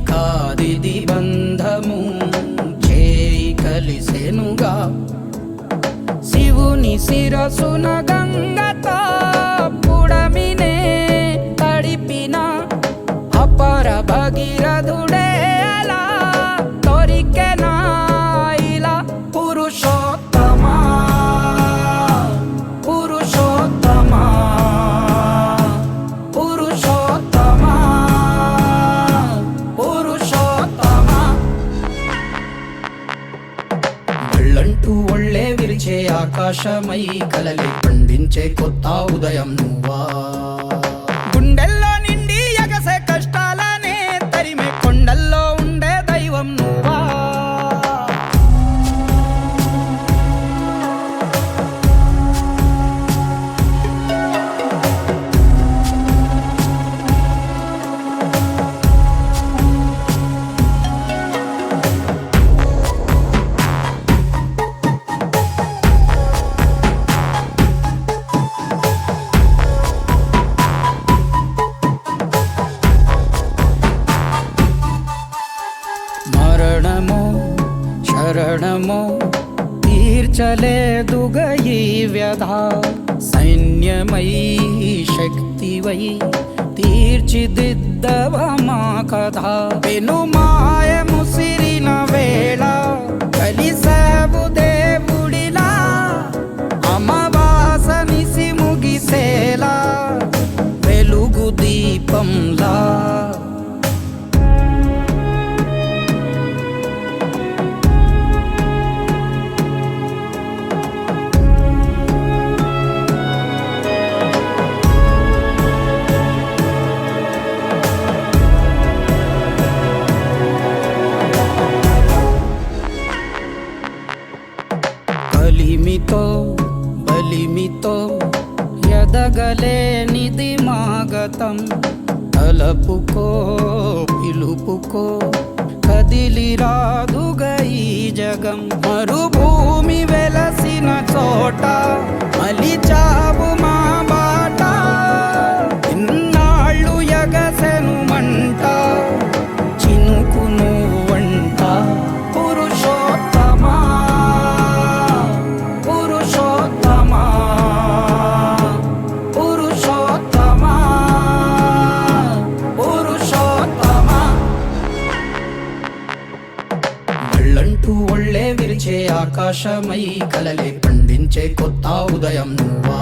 కాదిది బంధము చేయి కలిసెనుగా శివుని శిరసున గంగతో పుడమినే తడిపిన అపర భగీరథుడే అలా తొరికెనా ఇలా పురుషోత్తమా పురుషోత్తమా పురుషోత్తమా పురుషోత్తమా వెళ్ళంటూ ఒళ్ళే విరిచే ఆకాశమై కలలి పండించే కొత్త ఉదయం నువ్వా గుండెల్లో నిండి ఎగసే కష్టాలనే తరిమే కొండల్లో ఉండే దైవం నువ్వా మరణమో శరణమో తీర్చలేదుగ ఈ వ్యధ సైన్యమై శక్తివై తీర్చిదిద్దవ మా కథ పెను మాయ ముసిరిన వేళ కలిసావు దేవుడిలా అమావాస నిసి ముగిసేలా వెలుగు దీపంలా కలిమితో బలిమితో ఎదగలేనిది మాగతం తలపుకో పిలుపుకో కదిలి రాదుగ ఈ జగం మరుభూమి వెలసిన చోట మలిచావు మా బాట ఇన్నాళ్ళు ఎగసెను మంట చినుకు నువ్వంట పురుషోత్తమా పురుషోత్తమా పురుషోత్తమా పురుషోత్తమా వెళ్ళంటూ ఒళ్ళే విరిచే ఆకాశమై కలలే పండించే కొత్త ఉదయం నువ్వా